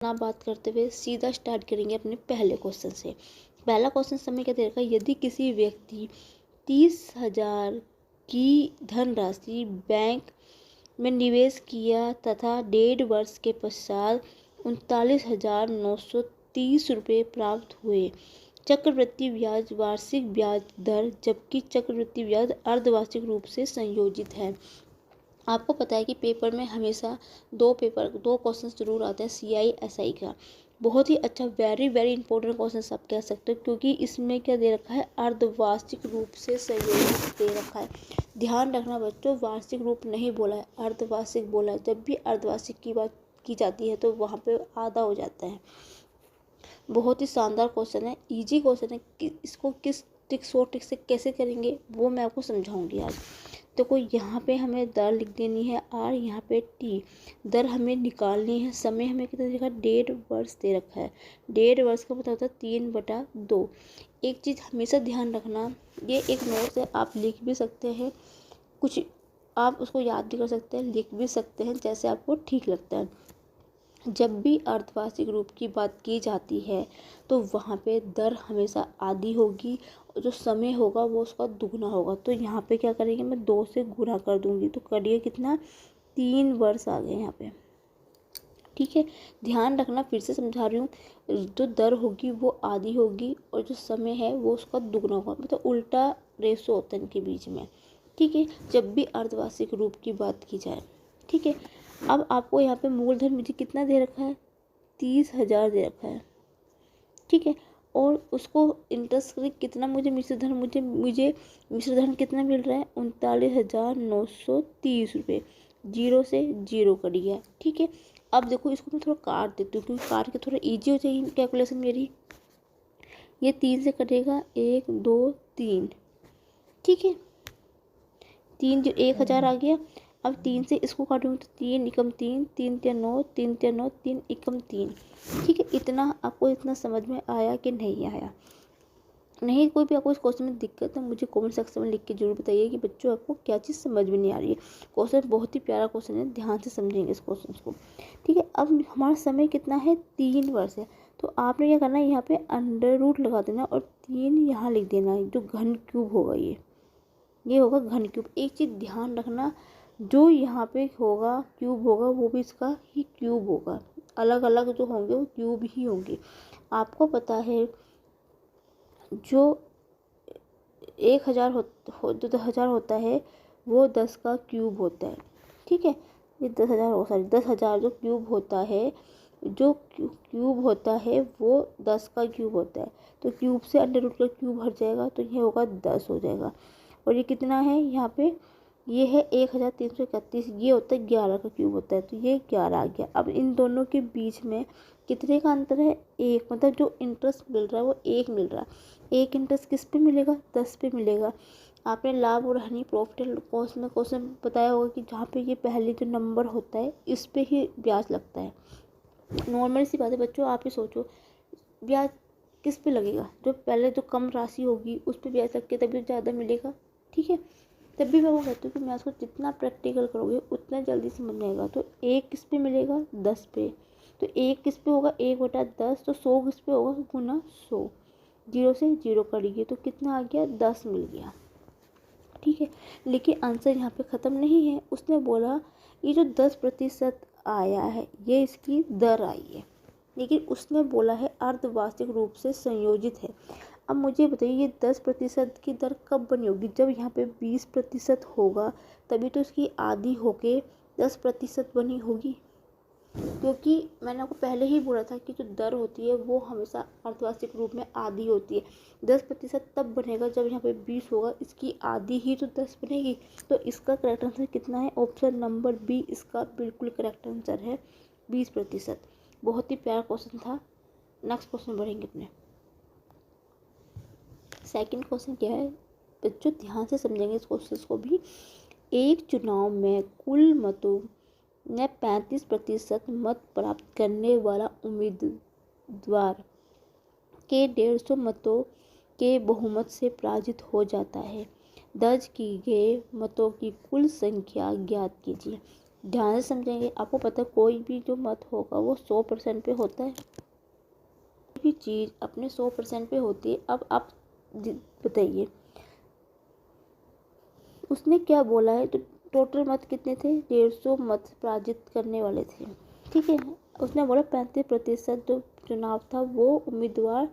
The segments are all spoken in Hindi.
ना बात करते हुए सीधा स्टार्ट करेंगे अपने पहले क्वेश्चन से। पहला क्वेश्चन समय क्या दे रखा है, यदि किसी व्यक्ति 30,000 की धनराशि बैंक में निवेश किया तथा 1.5 वर्ष के पश्चात 39,930 रुपये प्राप्त हुए। चक्रवृद्धि ब्याज वार्षिक ब्याज दर, जबकि चक्रवृद्धि ब्याज अर्धवार्षिक रूप से संयोजित है। आपको पता है कि पेपर में हमेशा दो क्वेश्चन जरूर आते हैं CI SI का। बहुत ही अच्छा, वेरी वेरी इंपॉर्टेंट क्वेश्चन आप कह सकते हो, क्योंकि इसमें क्या दे रखा है, अर्धवार्षिक रूप से संयोजित दे रखा है। ध्यान रखना बच्चों, वार्षिक रूप नहीं बोला है, अर्धवार्षिक बोला है। जब भी अर्धवार्षिक की बात की जाती है तो वहाँ पे आधा हो जाता है। बहुत ही शानदार क्वेश्चन है, इजी क्वेश्चन है कि इसको किस ट्रिक्स और ट्रिक से कैसे करेंगे वो मैं आपको समझाऊंगी आज। तो कोई यहाँ पे हमें दर लिख देनी है R, यहाँ पे T, दर हमें निकालनी है। समय हमें कितना लिखा, 1.5 वर्ष दे रखा है। 1.5 वर्ष का मतलब होता है 3/2। एक चीज़ हमेशा ध्यान रखना, ये एक नोट है, आप लिख भी सकते हैं, कुछ आप उसको याद भी कर सकते हैं, लिख भी सकते हैं, जैसे आपको ठीक लगता है। जब भी अर्धवार्षिक रूप की बात की जाती है तो वहाँ पे दर हमेशा आधी होगी और जो समय होगा वो उसका दुगना होगा। तो यहाँ पे क्या करेंगे, मैं 2 से गुणा कर दूंगी, तो करिए कितना, 3 वर्ष आ गए यहाँ पे। ठीक है, ध्यान रखना, फिर से समझा रही हूँ, जो दर होगी वो आधी होगी और जो समय है वो उसका दुगना होगा, मतलब उल्टा रेशो होता है इनके बीच में। ठीक है, जब भी अर्धवार्षिक रूप की बात की जाए। ठीक है, अब आपको यहाँ पे मूलधन मुझे कितना दे रखा है, 30,000 दे रखा है। ठीक है, और उसको इंटरेस्ट कितना, मुझे मिश्र धन कितना मिल रहा है, 39,930 रुपये। 0 से 0 कट गया। ठीक है, अब देखो इसको मैं थोड़ा काट देती हूँ, क्योंकि काट के थोड़ा ईजी हो जाएगी कैलकुलेशन मेरी। ये 3 से कटेगा, 1 2 3। ठीक है, 3 जो 1,000 आ गया। अब 3 से इसको काटूंगी तो 3 एकम 3, 3 3 9, 3 3 9, 3 एकम 3। ठीक है, इतना आपको इतना समझ में आया कि नहीं आया? नहीं, कोई भी आपको इस क्वेश्चन में दिक्कत है मुझे कमेंट सेक्शन में लिख के जरूर बताइए कि बच्चों आपको क्या चीज़ समझ में नहीं आ रही है। क्वेश्चन बहुत ही प्यारा क्वेश्चन है, ध्यान से समझेंगे इस क्वेश्चन को। ठीक है, अब हमारा समय कितना है, 3 वर्ष है। तो आपने क्या करना है, यहाँ पे अंडर रूट लगा देना और 3 यहाँ लिख देना है, जो घन क्यूब होगा ये होगा घन क्यूब। एक चीज़ ध्यान रखना, जो यहाँ पे होगा क्यूब होगा वो भी इसका ही क्यूब होगा, अलग अलग जो होंगे वो क्यूब ही होंगे। आपको पता है जो 1,000 जो 10,000 होता है वो 10 का क्यूब होता है। ठीक है, ये 10,000 हो, सॉरी 10,000 जो क्यूब होता है, जो क्यूब होता है वो 10 का क्यूब होता है। तो क्यूब से अंडर रूट का क्यूब हट जाएगा तो ये होगा 10 हो जाएगा। और ये कितना है यहाँ पे, ये है 1,331, ये होता है 11 का क्यूब होता है, तो ये 11 आ गया। अब इन दोनों के बीच में कितने का अंतर है, 1, मतलब जो इंटरेस्ट मिल रहा है वो 1 मिल रहा है। एक इंटरेस्ट किस पे मिलेगा, 10 पे मिलेगा। आपने लाभ और हानि प्रॉफिट एंड लॉस में क्वेश्चन बताया होगा कि जहाँ पे ये पहले जो नंबर होता है इस पे ही ब्याज लगता है। नॉर्मल सी बात है बच्चों, आप ही सोचो ब्याज किस पे लगेगा, जो पहले जो कम राशि होगी उस पर ब्याज लग के तभी ज़्यादा मिलेगा। ठीक है, तब भी मैं वो कहती हूँ कि मैं उसको जितना प्रैक्टिकल करोगे उतना जल्दी समझ में आएगा। तो 1 किस पे मिलेगा, 10 पे। तो 1 किस पे होगा, 1/10, तो 100 किस पे होगा, गुना 100। 0 से 0 कट गया तो कितना आ गया, 10 मिल गया। ठीक है, लेकिन आंसर यहाँ पे ख़त्म नहीं है। उसने बोला ये जो 10% आया है ये इसकी दर आई है, लेकिन उसने बोला है अर्धवार्षिक रूप से संयोजित है। अब मुझे बताइए ये 10% की दर कब बनी होगी, जब यहाँ पे 20% होगा तभी तो इसकी आधी होके 10% बनी होगी। क्योंकि मैंने आपको पहले ही बोला था कि जो दर होती है वो हमेशा अर्धवार्षिक रूप में आधी होती है। 10% तब बनेगा जब यहाँ पे 20 होगा, इसकी आधी ही तो 10 बनेगी। तो इसका करेक्ट आंसर कितना है, ऑप्शन नंबर बी इसका बिल्कुल करेक्ट आंसर है, 20%। बहुत ही प्यारा क्वेश्चन था। नेक्स्ट क्वेश्चन बढ़ेंगे अपने। सेकंड क्वेश्चन क्या है बच्चों, ध्यान से समझेंगे इस क्वेश्चन को भी। एक चुनाव में कुल मतों ने 35% मत प्राप्त करने वाला उम्मीदवार के 150 मतों के बहुमत से पराजित हो जाता है। दर्ज की गए मतों की कुल संख्या ज्ञात कीजिए। ध्यान से समझेंगे। आपको पता है कोई भी जो मत होगा वो 100% पे होता है। कोई भी चीज़ अपने 100% पे होती है। अब आप बताइए उसने क्या बोला है। तो टोटल मत कितने थे? 150 मत पराजित करने वाले थे। ठीक है, उसने बोला 35% जो चुनाव था वो उम्मीदवार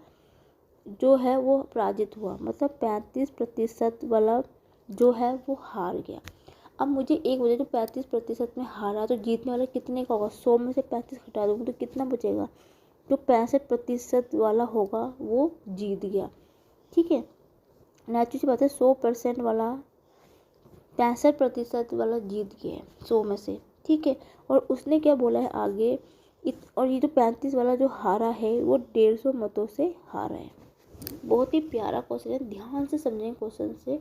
जो है वो पराजित हुआ, मतलब 35% वाला जो है वो हार गया। अब मुझे एक वजह, जो 35% में हारा तो जीतने वाला कितने का होगा? 100 में से 35 हटा दूँगी तो कितना बचेगा? जो 65% वाला होगा वो जीत गया। ठीक है, नेचुरल सी बात है, 100% वाला 65% वाला जीत गया है 100 में से। ठीक है, और उसने क्या बोला है आगे, और ये जो 35 वाला जो हारा है वो 150 मतों से हारा है। बहुत ही प्यारा क्वेश्चन है, ध्यान से समझें क्वेश्चन से।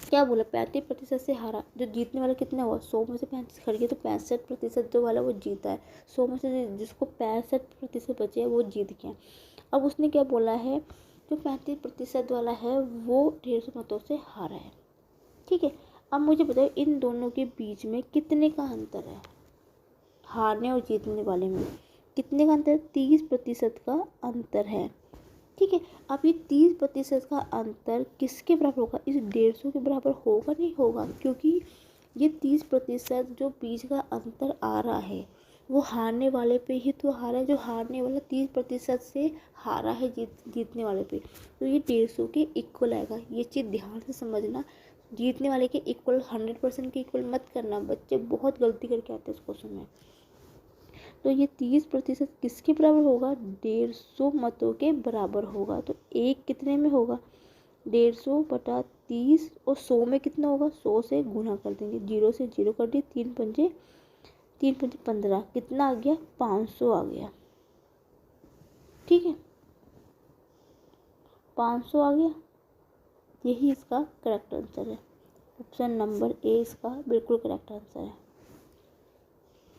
क्या बोला? 35% से हारा। जो जीतने वाला कितना हुआ? 100 में से 35 खड़ गया तो 65% जो वाला वो जीता है। 100 में से जिसको 65% बचे है वो जीत गया। अब उसने क्या बोला है, जो 35% वाला है वो 150 मतों से हारा है। ठीक है, अब मुझे बताओ इन दोनों के बीच में कितने का अंतर है? हारने और जीतने वाले में कितने का अंतर है? 30% का अंतर है। ठीक है, अब ये 30% का अंतर किसके बराबर होगा? इस 150 के बराबर होगा? नहीं होगा, क्योंकि ये 30% जो बीच का अंतर आ रहा है वो हारने वाले पे ही तो हारा है। जो हारने वाला 30% से हारा है जीतने वाले पे, तो ये 150 के इक्वल आएगा। ये चीज़ ध्यान से समझना, जीतने वाले के इक्वल 100% के इक्वल मत करना। बच्चे बहुत गलती करके आते हैं इस क्वेश्चन में। तो ये 30% किसके बराबर होगा? 150 मतों के बराबर होगा। तो एक कितने में होगा? 150 बटा 30, और 100 में कितना होगा? 100 से गुना कर देंगे, 0 से 0 कर दिए, 3 पंजे 15, कितना आ गया? 500 आ गया। ठीक है, 500 आ गया। यही इसका करेक्ट आंसर है। ऑप्शन नंबर ए इसका बिल्कुल करेक्ट आंसर है।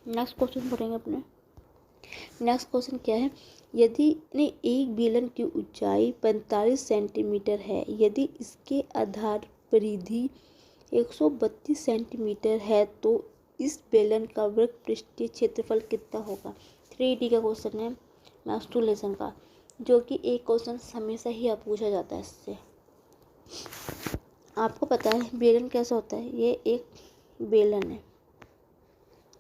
नेक्स्ट क्वेश्चन पढ़ेंगे अपने। नेक्स्ट क्वेश्चन क्या है, यदि एक बेलन की ऊंचाई 45 सेंटीमीटर है, यदि इसके आधार परिधि 132 सेंटीमीटर है, तो इस बेलन का वर्ग पृष्ठीय क्षेत्रफल कितना होगा? 3D का क्वेश्चन है, मैथ्स 2 लेसन का, जो कि एक क्वेश्चन हमेशा ही आप पूछा जाता है इससे। आपको पता है बेलन कैसा होता है? ये एक बेलन है,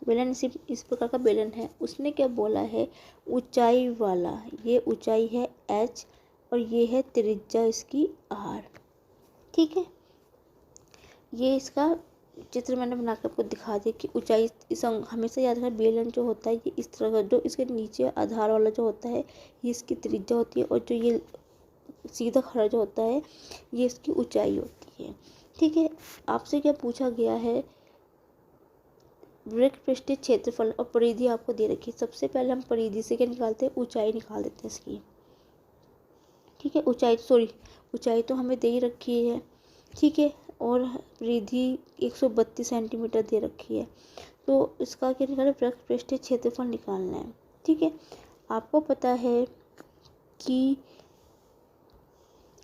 बेलन इस प्रकार का बेलन है। उसने क्या बोला है? ऊंचाई वाला, ये ऊंचाई है h और ये है त्रिज्या इसकी r। ठीक है, ये इसका चित्र मैंने बना कर आपको दिखा दिया कि ऊंचाई इस हमेशा याद रखना, बेलन जो होता है ये इस तरह का, जो इसके नीचे आधार वाला जो होता है ये इसकी त्रिज्या होती है, और जो ये सीधा खड़ा जो होता है ये इसकी ऊंचाई होती है। ठीक है, आपसे क्या पूछा गया है? वृत्त पृष्ठीय क्षेत्रफल और परिधि आपको दे रखी है। सबसे पहले हम परिधि से क्या निकालते हैं? ऊंचाई निकाल देते हैं इसकी। ठीक है, ऊंचाई तो हमें दे ही रखी है। ठीक है, और परिधि 132 सेंटीमीटर दे रखी है। तो इसका क्या निकालना? वृत्त पृष्ठीय क्षेत्रफल निकालना है। ठीक है, आपको पता है कि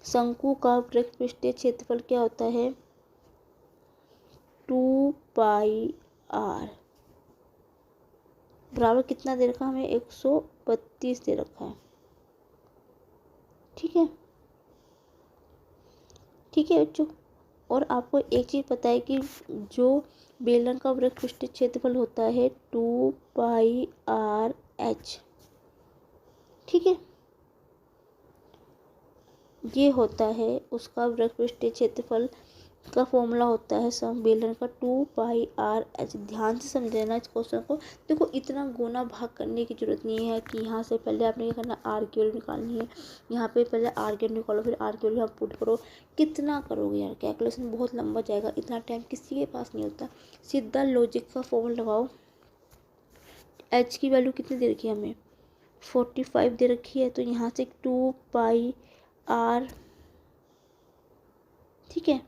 शंकु का वृत्त पृष्ठीय क्षेत्रफल क्या होता है? 2πr बराबर कितना दे रखा है हमें? 132 दे रखा है। ठीक है, ठीक है बच्चों, और आपको एक चीज़ पता है कि जो बेलन का वृत्त पृष्ठीय क्षेत्रफल होता है 2πrh। ठीक है, ये होता है उसका वृत्त पृष्ठीय क्षेत्रफल का फॉर्मूला होता है सम बेलन का 2πrh। ध्यान से समझना इस क्वेश्चन को। देखो इतना गुना भाग करने की जरूरत नहीं है कि यहाँ से पहले आपने क्या करना, आर की वैल्यू निकालनी है, यहाँ पे पहले आर की वैल्यू निकालो, फिर आर की वैल्यू आप पुट करो। कितना करोगे यार, कैलकुलेशन बहुत लंबा जाएगा, इतना टाइम किसी के पास नहीं होता। सीधा लॉजिक का फॉर्मूला लगाओ। एच की वैल्यू कितनी दे रखी है हमें? 45 दे रखी है, तो यहाँ से 2πr, ठीक है,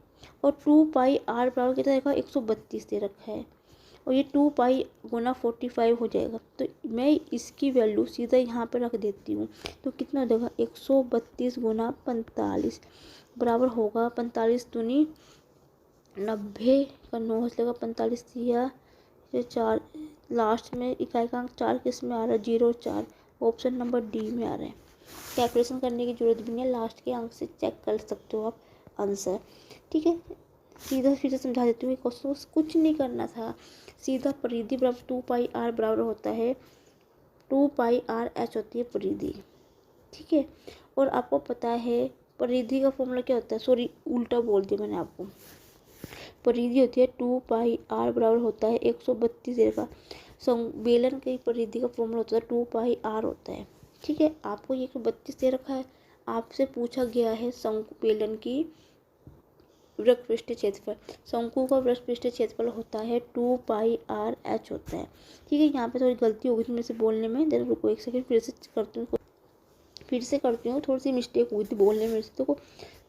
और 2πr बराबर कितना देखा? 132 दे रखा है, और ये 2π गुना 45 हो जाएगा। तो मैं इसकी वैल्यू सीधा यहाँ पे रख देती हूँ, तो कितना हो जाएगा? 132 गुना 45 बराबर होगा 45 दूनी 90 का 9 हो जाएगा, 45 या ये 4 लास्ट में इकाई का अंक 4 किस में आ रहा है, 0 4, ऑप्शन नंबर डी में आ रहा है। कैलकुलेशन करने की जरूरत भी नहीं है, लास्ट के अंक से चेक कर सकते हो आप आंसर। ठीक है, सीधा सीधा समझा देती हूँ। क्वेश्चन कुछ नहीं करना था, सीधा परिधि बराबर 2πr बराबर होता है 2πr/h होती है परिधि। ठीक है, और आपको पता है परिधि का फॉर्मूला क्या होता है, सॉरी उल्टा बोल दिया मैंने आपको। परिधि होती है 2πr बराबर होता है 132 रेखा। बेलन की परिधि का फॉर्मूला होता है 2πr होता है। ठीक है, आपको ये 132 दे रखा है, आपसे पूछा गया है शंकु बेलन की वृत्तपृष्ठ क्षेत्रफल। शंकु का वृत्तपृष्ठ क्षेत्रफल होता है 2πr/h होता है। ठीक है, यहाँ पे थोड़ी गलती हो गई थी मेरे से बोलने में, जरा रुको एक सेकंड, फिर से करती हूँ, थोड़ी सी मिस्टेक हुई थी बोलने में। तो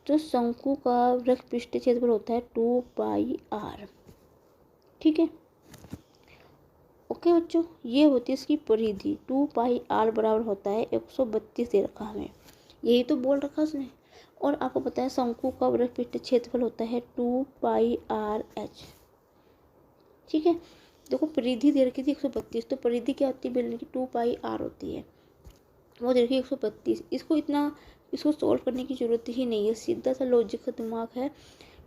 जो शंकु का वृत्तपृष्ठ क्षेत्रफल होता है 2πr। ठीक है, ओके बच्चों, ये होती है इसकी परिधि। 2πr बराबर होता है 132 दे रखा हमें, यही तो बोल रखा उसने। और आपको पता है शंकु का वृत्तपृष्ठ क्षेत्रफल होता है 2πr/h। ठीक है, देखो परिधि दे रखी थी 132, तो परिधि क्या होती है बेलन की, 2πr होती है, वो दे रखी 132। इसको सोल्व करने की जरूरत ही नहीं है, सीधा सा लॉजिक का दिमाग है।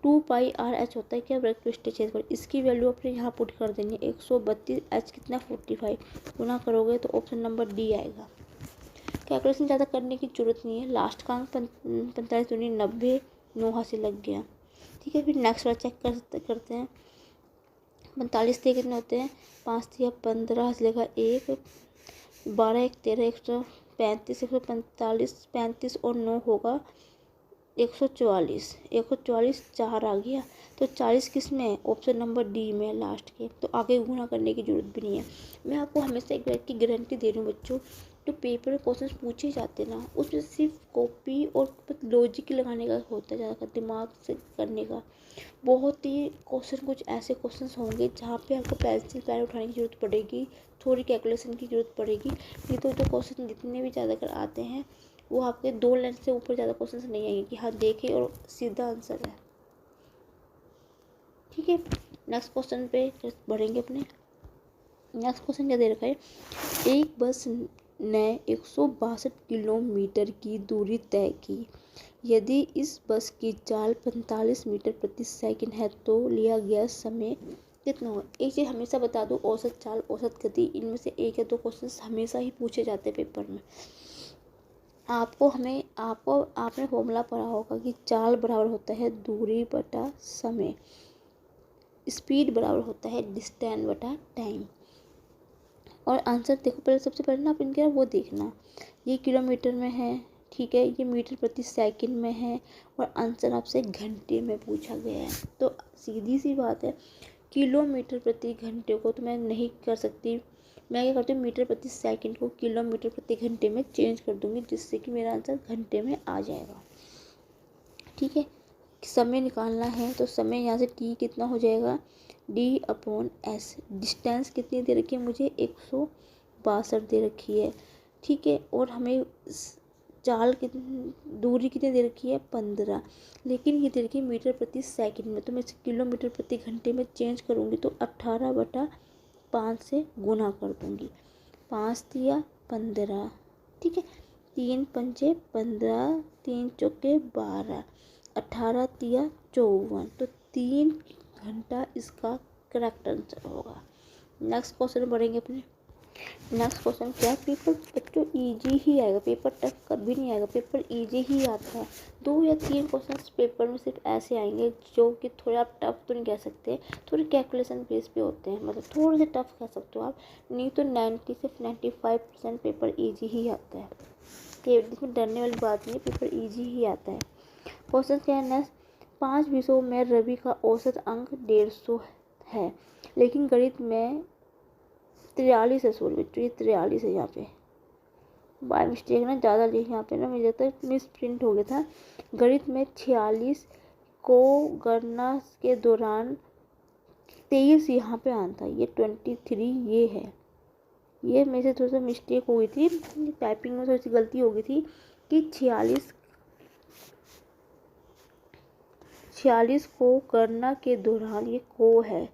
2πr/h होता है क्या, वृत्तपृष्ठ क्षेत्रफल। इसकी वैल्यू अपने यहाँ पुट कर देंगे 132, h कितना 45, गुना करोगे तो ऑप्शन नंबर डी आएगा। कैलकुलेशन ज़्यादा करने की जरूरत नहीं है, लास्ट का अंक 45 दूनी 90, 9 हासिल लग गया। ठीक है, फिर नेक्स्ट वाला चेक करते हैं। 45 से कितने होते हैं, 5 से 15 हासिल लगा 1, 12 1 13, 135, 145, 35 और 9 होगा 144, 144 4 आ गया। तो 40 किस में है, ऑप्शन नंबर डी में लास्ट के। तो आगे गुना करने की जरूरत भी नहीं है। मैं आपको हमेशा एक बात की गारंटी दे रही हूँ बच्चों, तो पेपर में क्वेश्चन पूछे जाते ना, उसमें सिर्फ कॉपी और लॉजिक लगाने का होता है, ज़्यादा दिमाग से करने का बहुत ही क्वेश्चन, कुछ ऐसे क्वेश्चन होंगे जहाँ पे आपको पेंसिल पेन उठाने की जरूरत पड़ेगी, थोड़ी कैलकुलेशन की जरूरत पड़ेगी। नहीं तो जो क्वेश्चन जितने भी ज़्यादा कर आते हैं वो आपके 2 लाइन से ऊपर ज़्यादा क्वेश्चन नहीं आएंगे कि हाँ देखे और सीधा आंसर है। ठीक है, नेक्स्ट क्वेश्चन पे बढ़ेंगे अपने। नेक्स्ट क्वेश्चन क्या दे रखा है, एक बस ने 162 किलोमीटर की दूरी तय की। यदि इस बस की चाल 45 मीटर प्रति सेकंड है तो लिया गया समय कितना हो। एक चीज़ हमेशा बता दूँ, औसत चाल औसत गति, इनमें से एक या दो क्वेश्चन हमेशा ही पूछे जाते हैं पेपर में। आपने फॉर्मूला पढ़ा होगा कि चाल बराबर होता है दूरी बटा समय, स्पीड बराबर होता है डिस्टेंस बटा टाइम। और आंसर देखो, पहले सबसे पहले ना आप इनके वो देखना, ये किलोमीटर में है, ठीक है, ये मीटर प्रति सेकंड में है, और आंसर आपसे घंटे में पूछा गया है। तो सीधी सी बात है, किलोमीटर प्रति घंटे को तो मैं नहीं कर सकती, मैं क्या करती हूँ, मीटर प्रति सेकंड को किलोमीटर प्रति घंटे में चेंज कर दूँगी, जिससे कि मेरा आंसर घंटे में आ जाएगा। ठीक है, समय निकालना है तो समय यहाँ से टी कितना हो जाएगा, D/S। डिस्टेंस कितनी दे रखी है मुझे, 162 दे रखी है। ठीक है, और हमें चाल कितनी, दूरी कितनी दे रखी है, 15, लेकिन ये दे रखी है मीटर प्रति सेकंड में, तो मैं इसे किलोमीटर प्रति घंटे में चेंज करूँगी तो 18/5 से गुना कर दूँगी। 5 तिया 15, ठीक है, 3 पंजे 15, 3 चौके 12, 18 तिया 54, तो 3 घंटा इसका करेक्ट आंसर होगा। नेक्स्ट क्वेश्चन बढ़ेंगे अपने। नेक्स्ट क्वेश्चन क्या, पेपर बच्चों इजी ही आएगा, पेपर टफ कभी नहीं आएगा, पेपर इजी ही आता है। 2 या 3 क्वेश्चन पेपर में सिर्फ ऐसे आएंगे जो कि थोड़े आप टफ तो नहीं कह सकते, थोड़े कैलकुलेशन बेस पे होते हैं, मतलब थोड़े से टफ कह सकते हो आप, नहीं तो 90 से 95% पेपर ईजी ही आता है। इसमें डरने वाली बात नहीं है, पेपर ईजी ही आता है। क्वेश्चन क्या है नेक्स्ट, 5 विषयों में रवि का औसत अंक 150 है, लेकिन गणित में 43 है। सॉरी बच्चों, ये 43 है, यहाँ पे बाय मिस्टेक ना ज़्यादा लिख, यहाँ पे ना मुझे लगता है मिस प्रिंट हो गया था। गणित में 46 को गणना के दौरान 23 यहाँ पे आना था, ये 23 ये है। ये मेरे से थोड़ा सा मिस्टेक हो गई थी, टाइपिंग में थोड़ी सी गलती हो गई थी कि 46 को गणना के दौरान, ये को है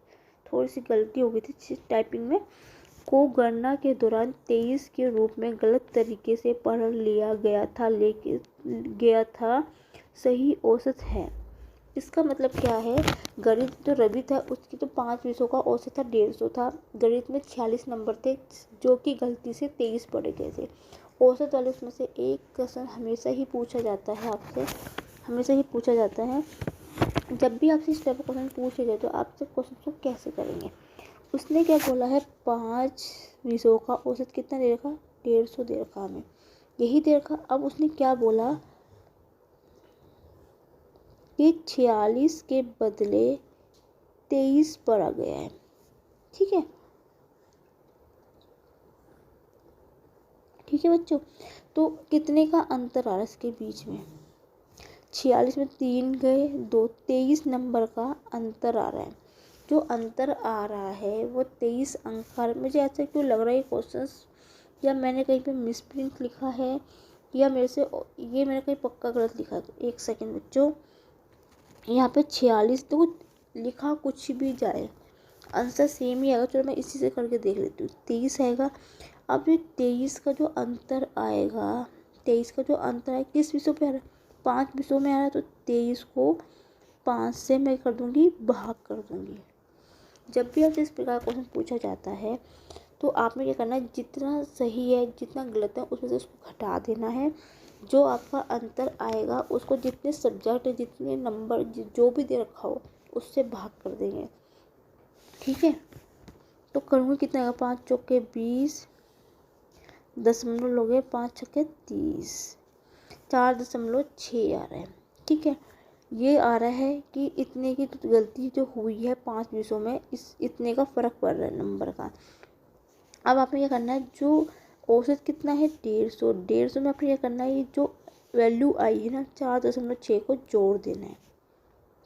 थोड़ी सी गलती हो गई थी टाइपिंग में, को गणना के दौरान 23 के रूप में गलत तरीके से पढ़ लिया गया था, सही औसत है। इसका मतलब क्या है, गणित जो रवि था उसकी तो 5 विषयों का औसत था 150 था। गणित में 46 नंबर थे जो कि गलती से 23 पढ़े गए थे। औसत वाले उसमें से एक क्वेश्चन हमेशा ही पूछा जाता है आपसे, हमेशा ही पूछा जाता है। जब भी आपसे इस टाइप का क्वेश्चन पूछे जाए तो आपसे क्वेश्चन को कैसे करेंगे। उसने क्या बोला है, 5 विषयों का औसत कितना दे रखा, 150 दे रखा हमें, यही दे रखा। अब उसने क्या बोला कि 46 के बदले 23 पर आ गया है। ठीक है, ठीक है बच्चों। तो कितने का अंतर आ रहा है इसके बीच में, 46 में 3 गए 2, 23 नंबर का अंतर आ रहा है। जो अंतर आ रहा है वो 23 अंक का। मुझे ऐसा क्यों लग रहा है क्वेश्चन, या मैंने कहीं पे मिसप्रिंट लिखा है, या मेरे से ये मैंने कहीं पक्का गलत लिखा है। तो एक सेकंड बच्चों, यहाँ पे 46 तो लिखा कुछ भी जाए आंसर सेम ही आएगा। चलो मैं इसी से करके देख लेती हूँ। 23 आएगा। अब ये 23 का जो अंतर आएगा, 23 का जो अंतर है किस विषयों पे आ रहा है, 5 विषयों में आ रहा है। तो 23 को 5 से मैं कर दूँगी भाग कर दूँगी। जब भी आपसे इस प्रकार क्वेश्चन पूछा जाता है तो आपने क्या करना है, जितना सही है जितना गलत है उसमें से उसको घटा देना है। जो आपका अंतर आएगा उसको जितने सब्जेक्ट जितने नंबर जो भी दे रखा हो उससे भाग कर देंगे। ठीक है, तो करूँगी कितना आएगा, 5 चौके 20, दशमलव लोगे 5 छक्के 30, 4.6 आ रहा है। ठीक है, ये आ रहा है कि इतने की गलती जो हुई है 5 विषयों में, इस इतने का फ़र्क पड़ रहा है नंबर का। अब आपने क्या करना है, जो औसत कितना है 150 में आपने क्या करना है, ये जो वैल्यू आई है ना 4.6 को जोड़ देना है।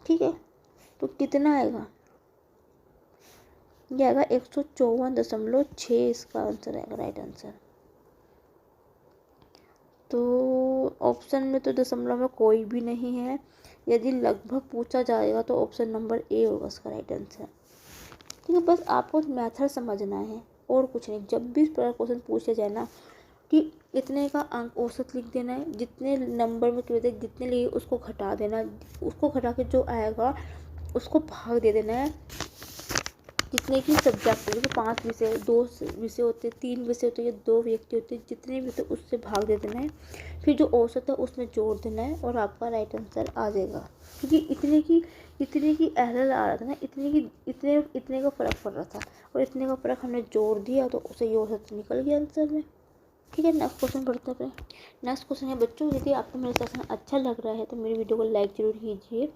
ठीक है, तो कितना आएगा, ये आएगा 154.6, इसका आंसर आएगा, राइट आंसर। तो ऑप्शन में तो दशमलव में कोई भी नहीं है। यदि लगभग पूछा जाएगा तो ऑप्शन नंबर ए होगा इसका राइट आंसर। ठीक है, बस आपको मेथड समझना है और कुछ नहीं। जब भी इस प्रकार क्वेश्चन पूछा जाए ना कि इतने का अंक औसत लिख देना है, जितने नंबर में जितने लिए उसको घटा देना है, उसको घटा के जो आएगा उसको भाग दे देना है। जितने की सब्जेक्ट जैसे 5 विषय 2 विषय होते, 3 विषय होते या 2 व्यक्ति होते, जितने भी होते उससे भाग दे देना है। फिर जो औसत है उसमें जोड़ देना है और आपका राइट आंसर आ जाएगा। क्योंकि इतने की एरर आ रहा था ना, इतने का फ़र्क पड़ रहा था और इतने का फ़र्क हमने जोड़ दिया तो सही औसत निकल गया आंसर में। ठीक है, नेक्स्ट क्वेश्चन पढ़ते हैं। नेक्स्ट क्वेश्चन है बच्चों, यदि आपको मेरा सेशन अच्छा लग रहा है तो मेरी वीडियो को लाइक जरूर कीजिए,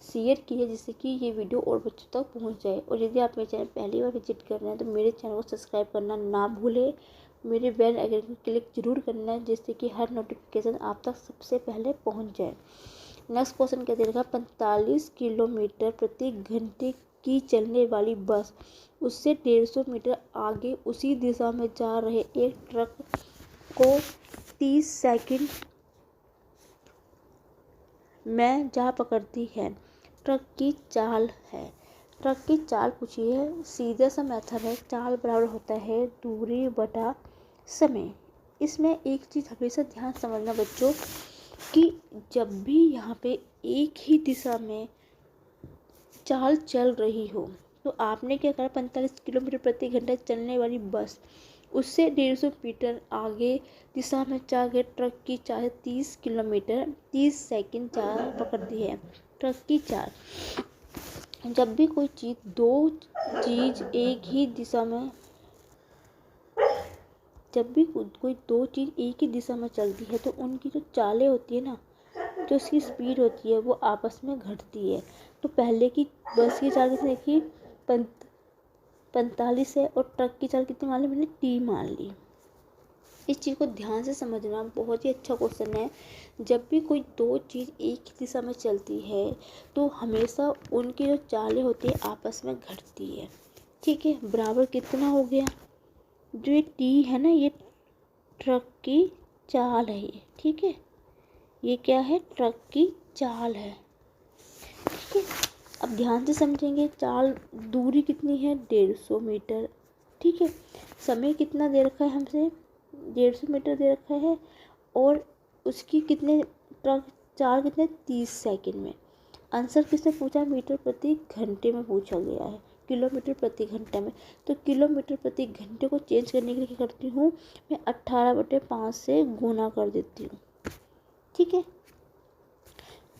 शेयर कीजिए, जिससे कि ये वीडियो और बच्चों तक पहुंच जाए। और यदि आप मेरे चैनल पहली बार विजिट कर रहे हैं तो मेरे चैनल को सब्सक्राइब करना ना भूलें। मेरे बेल आइकन को क्लिक जरूर करना है, जिससे कि हर नोटिफिकेशन आप तक सबसे पहले पहुँच जाए। नेक्स्ट क्वेश्चन क्या दे रखा है, 45 किलोमीटर प्रति घंटे की चलने वाली बस उससे 150 मीटर आगे उसी दिशा में जा रहे एक ट्रक को 30 सेकंड में जा पकड़ती है। ट्रक की चाल है, ट्रक की चाल पूछी है। सीधा सा मेथड है, चाल बराबर होता है दूरी बटा समय। इसमें एक चीज़ हमेशा ध्यान समझना बच्चों कि जब भी यहाँ पे एक ही दिशा में चाल चल रही हो तो आपने क्या करा, 45 किलोमीटर प्रति घंटा चलने वाली बस उससे 150 मीटर आगे दिशा में जाकर ट्रक की चाल 30 किलोमीटर 30 सेकंड चाल पकड़ती है। ट्रक की चाल, जब भी कोई चीज़ एक ही दिशा में जब भी कोई दो चीज़ एक ही दिशा में चलती है तो उनकी जो चालें होती है ना, जो उसकी स्पीड होती है वो आपस में घटती है। तो पहले की बस की चाल कितनी देखी, 45 है और ट्रक की चाल कितनी मान ली मैंने, 3 मान ली। इस चीज़ को ध्यान से समझना, बहुत ही अच्छा क्वेश्चन है। जब भी कोई दो चीज़ एक ही दिशा में चलती है तो हमेशा उनकी जो चालें होती है आपस में घटती है। ठीक है, बराबर कितना हो गया, जो ये टी है ना ये ट्रक की चाल है ये। ठीक है, ये क्या है, ट्रक की चाल है। ठीक है, अब ध्यान से समझेंगे, चाल दूरी कितनी है 150 मीटर, ठीक है। समय कितना दे रखा है हमसे 150 मीटर दे रखा है, और उसकी कितने चाल कितने 30 सेकंड में। आंसर किसने पूछा, मीटर प्रति घंटे में पूछा गया है, किलोमीटर प्रति घंटे में। तो किलोमीटर प्रति घंटे को चेंज करने के लिए क्या करती हूँ मैं, 18/5 से गुना कर देती हूँ, ठीक है।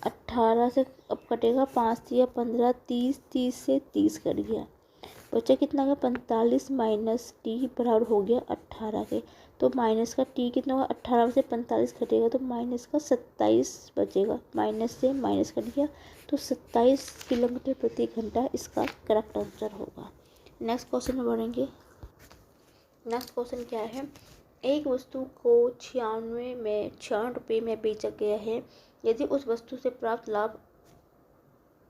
18 से अब कटेगा 5 या 15, 30, 30 से 30 कट गया, बचा कितना का 45 माइनस टी बराबर हो गया 18 के। तो माइनस का टी कितना होगा, 18 से 45 कटेगा तो माइनस का 27 बचेगा, माइनस से माइनस कट गया तो 27 किलोमीटर प्रति घंटा इसका करेक्ट आंसर होगा। नेक्स्ट क्वेश्चन में बढ़ेंगे। नेक्स्ट क्वेश्चन क्या है, एक वस्तु को 96 रुपये में बेचा गया है, यदि उस वस्तु से प्राप्त लाभ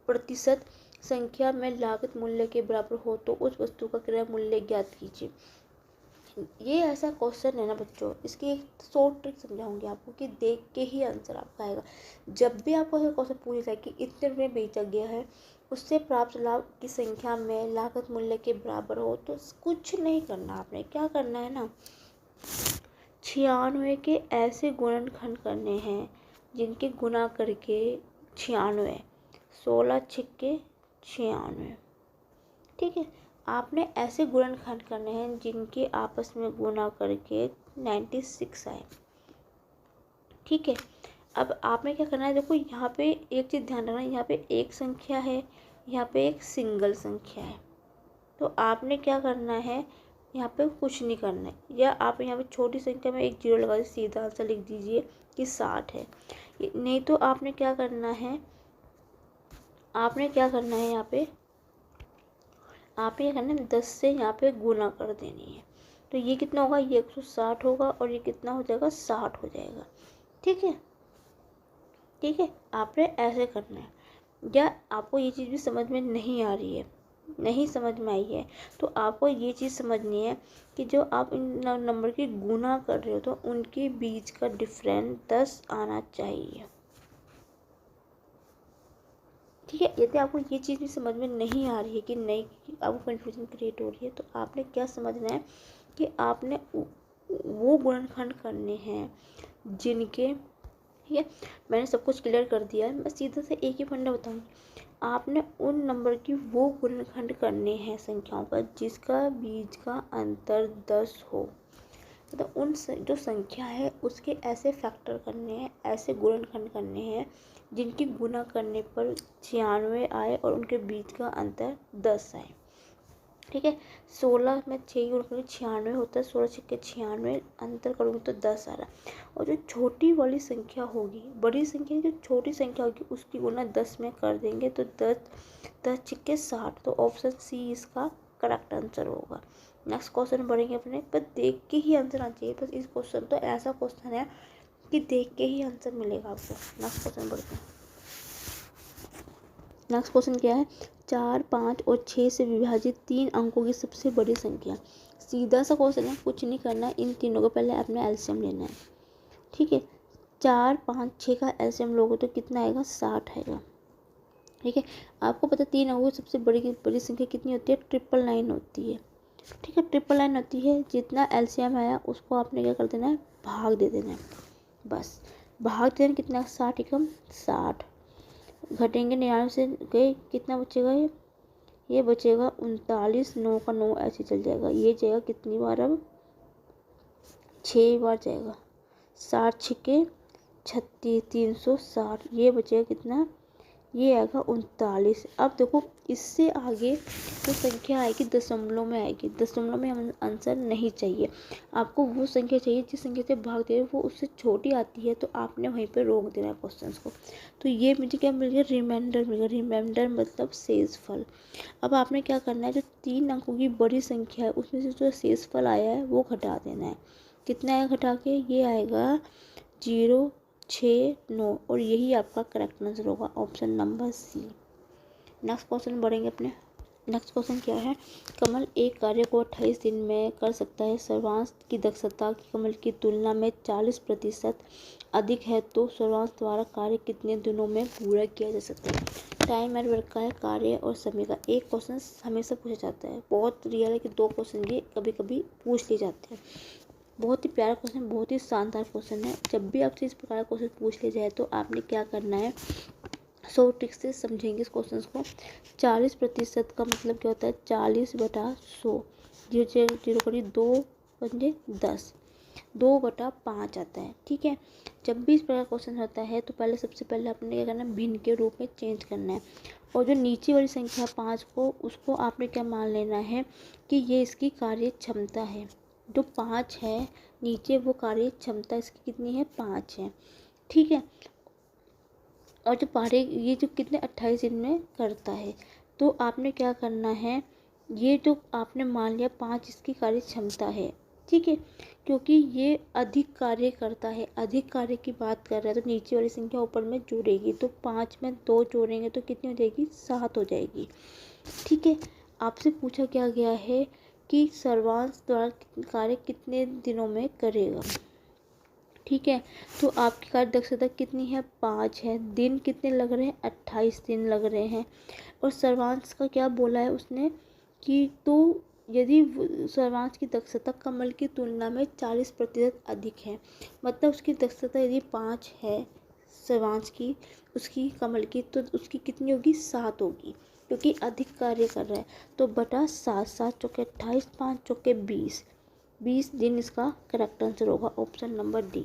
प्रतिशत संख्या में लागत मूल्य के बराबर हो तो उस वस्तु का क्रय मूल्य ज्ञात कीजिए। ये ऐसा क्वेश्चन है ना बच्चों, इसकी एक शॉर्ट ट्रिक समझाऊंगी आपको कि देख के ही आंसर आपका आएगा। जब भी आपको ऐसा क्वेश्चन पूछा जाए कि इतने रुपये बेचा गया है, उससे प्राप्त लाभ की संख्या में लागत मूल्य के बराबर हो, तो कुछ नहीं करना, आपने क्या करना है ना, 96 के ऐसे गुणनखंड करने हैं जिनके गुना करके 96, 16 छिक्के 96, ठीक है। आपने ऐसे गुणनखंड करने हैं जिनके आपस में गुना करके 96 आए, ठीक है। अब आपने क्या करना है, देखो यहाँ पे एक चीज़ ध्यान रखना, यहाँ पे एक संख्या है, यहाँ पे एक सिंगल संख्या है, तो आपने क्या करना है, यहाँ पे कुछ नहीं करना है, या आप यहाँ पे छोटी संख्या में एक जीरो लगा दीजिए, सीधा आंसर लिख दीजिए कि 60 है। नहीं तो आपने क्या करना है, यहाँ पे आपने क्या करना है, 10 से यहाँ पे गुना कर देनी है, तो ये कितना होगा, ये 160 होगा, और ये कितना हो जाएगा 60 हो जाएगा, ठीक है, ठीक है। आपने ऐसे करना है। या आपको ये चीज़ भी समझ में नहीं आ रही है, नहीं समझ में आई है, तो आपको ये चीज़ समझनी है कि जो आप इन नंबर की गुना कर रहे हो तो उनके बीच का डिफरेंस 10 आना चाहिए, ठीक है। यदि आपको ये चीज़ भी समझ में नहीं आ रही है कि नहीं, आपको कन्फ्यूजन क्रिएट हो रही है, तो आपने क्या समझना है कि आपने वो गुणनखंड करने हैं जिनके, ठीक है। मैंने सब कुछ क्लियर कर दिया है, मैं सीधा से एक ही फंडा बताऊंगी। आपने उन नंबर की वो गुणनखंड करने हैं संख्याओं का जिसका बीच का अंतर 10 हो, मतलब उन जो संख्या है उसके ऐसे फैक्टर करने हैं, ऐसे गुणनखंड करने हैं जिनकी गुना करने पर 96 आए और उनके बीच का अंतर 10 आए, ठीक है। 16 में 6 गुणा करूँगी 96 होता है, 16 छिक्के 96, अंतर करूँगी तो 10 आ रहा है। और जो छोटी वाली संख्या होगी, बड़ी संख्या जो छोटी संख्या होगी उसकी गुना 10 में कर देंगे तो 10 छिक्के 60, तो ऑप्शन सी इसका करेक्ट आंसर होगा। नेक्स्ट क्वेश्चन बढ़ेंगे अपने, पर देख के ही आंसर आना चाहिए, बस इस क्वेश्चन तो ऐसा क्वेश्चन है कि देख के ही आंसर मिलेगा आपको। नेक्स्ट क्वेश्चन बढ़ते हैं। नेक्स्ट क्वेश्चन क्या है, 4, 5 और 6 से विभाजित 3 अंकों की सबसे बड़ी संख्या। सीधा सा क्वेश्चन है, कुछ नहीं करना, इन तीनों को पहले अपने एलसीएम लेना है, ठीक है। 4, 5, 6 का एलसीएम लोगे तो कितना आएगा, 60 आएगा, ठीक है। आपको पता है 3 अंकों की सबसे बड़ी संख्या कितनी होती है, 999 होती है, ठीक है। 999 होती है, जितना एलसीएम आया उसको आपने क्या कर देना है, भाग दे देना है, बस भाग देना, कितना 60 एकम 60, घटेंगे 99 से गए, कितना बचेगा, ये बचेगा 39, 9 का 9 ऐसे चल जाएगा, ये जाएगा कितनी बार, अब 6 बार जाएगा, 60 छिक्के 36, 360, ये बचेगा कितना, ये आएगा 39। अब देखो इससे आगे जो संख्या आएगी दशमलव में आएगी, दशमलव में हम आंसर नहीं चाहिए, आपको वो संख्या चाहिए जिस संख्या से भाग दे रहे हो वो उससे छोटी आती है, तो आपने वहीं पे रोक देना है क्वेश्चन को। तो ये मुझे क्या मिल गया, रिमाइंडर मिल गया, रिमाइंडर मतलब शेषफल। अब आपने क्या करना है, जो 3 अंकों की बड़ी संख्या है उसमें से जो शेषफल आया है वो घटा देना है, कितना आएगा घटा के, ये आएगा 0, 6, 9, और यही आपका करेक्ट आंसर होगा, option number C. Next question बढ़ेंगे अपने। नेक्स्ट क्वेश्चन क्या है, कमल एक कार्य को 28 दिन में कर सकता है, सर्वांश की दक्षता कमल की तुलना में 40% अधिक है, तो सर्वांश द्वारा कार्य कितने दिनों में पूरा किया जा सकता है। टाइम एंड वर्क का है, कार्य और समय का। एक क्वेश्चन हमेशा पूछा जाता है, बहुत रियल है कि 2 क्वेश्चन भी कभी कभी पूछ लिए जाते हैं। बहुत ही प्यारा क्वेश्चन, बहुत ही शानदार क्वेश्चन है। जब भी आपसे इस प्रकार का क्वेश्चन पूछ लिया जाए तो आपने क्या करना है, 100 ट्रिक से समझेंगे इस क्वेश्चन को। 40% का मतलब क्या होता है, 40/100, 0 पंजे 10, 2/5 आता है। ठीक है, जब भी इस प्रकार क्वेश्चन होता है तो पहले सबसे पहले आपने क्या करना है, भिन्न के रूप में चेंज करना है। और जो नीचे वाली संख्या 5 को, उसको आपने क्या मान लेना है कि ये इसकी कार्य क्षमता है। जो 5 है नीचे, वो कार्य क्षमता इसकी कितनी है, 5 है। ठीक है, और जो पारे ये जो कितने 28 दिन में करता है, तो आपने क्या करना है, ये जो आपने मान लिया 5 इसकी कार्य क्षमता है। ठीक है, क्योंकि ये अधिक कार्य करता है, अधिक कार्य की बात कर रहा है, तो नीचे वाली संख्या ऊपर में जोड़ेगी, तो 5 में 2 जोड़ेंगे तो कितनी हो जाएगी, 7 हो जाएगी। ठीक है, आपसे पूछा क्या गया है कि सर्वांश द्वारा कार्य कितने दिनों में करेगा। ठीक है, तो आपकी कार्य दक्षता कितनी है, 5 है। दिन कितने लग रहे हैं, 28 दिन लग रहे हैं। और सर्वांश का क्या बोला है उसने कि तो यदि सर्वांश की दक्षता कमल की तुलना में 40% अधिक है, मतलब उसकी दक्षता यदि 5 है सर्वांश की, उसकी कमल की, तो उसकी कितनी होगी, 7 होगी, क्योंकि अधिक कार्य कर रहा है। तो बटा 7, 7 चौके 28, 5 चौके 20 दिन इसका करेक्ट आंसर होगा, ऑप्शन नंबर डी।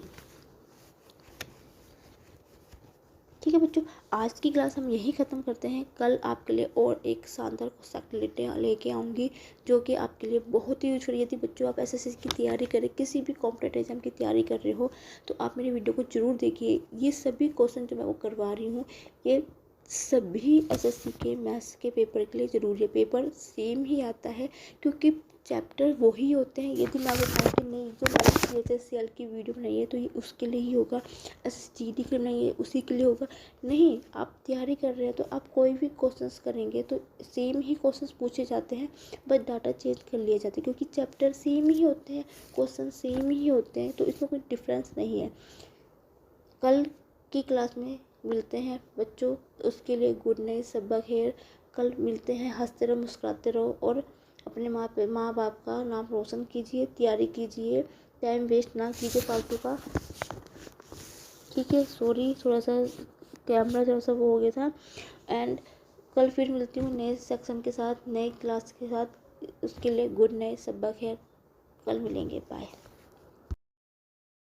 ठीक है बच्चों, आज की क्लास हम यही ख़त्म करते हैं। कल आपके लिए और एक शानदार क्वेश्चन लेके आऊँगी जो कि आपके लिए बहुत ही यूजफुल। यदि बच्चों आप एसएससी की तैयारी करें, किसी भी कॉम्पिटेटिव एग्जाम की तैयारी कर रहे हो, तो आप मेरी वीडियो को ज़रूर देखिए। ये सभी क्वेश्चन जो मैं वो करवा रही हूँ, ये सभी एसएससी के मैथ्स के पेपर के लिए ज़रूरी है। पेपर सेम ही आता है क्योंकि चैप्टर वही होते हैं। यदि मैं बताऊँ कि नहीं, जो मैंने CHSCL की वीडियो बनाई है तो ये उसके लिए ही होगा, SSGD के लिए बनाई है उसी के लिए होगा, नहीं। आप तैयारी कर रहे हैं तो आप कोई भी क्वेश्चंस करेंगे तो सेम ही क्वेश्चंस पूछे जाते हैं, बस डाटा चेंज कर लिए जाते हैं, क्योंकि चैप्टर सेम ही होते हैं, क्वेश्चन सेम ही होते हैं, तो इसमें कोई डिफरेंस नहीं है। कल की क्लास में मिलते हैं बच्चों, उसके लिए गुड नाइट, शब्बा खैर। कल मिलते हैं, हंसते रहो, मुस्कुराते रहो और अपने माँ बाप का नाम रोशन कीजिए, तैयारी कीजिए, टाइम वेस्ट ना कीजिए फालतू का। ठीक है, सॉरी थोड़ा सा कैमरा थोड़ा सा वो हो गया था। एंड कल फिर मिलती हूँ नए सेक्शन के साथ, नए क्लास के साथ। उसके लिए गुड नाइट, शब्बा खैर। कल मिलेंगे, बाय।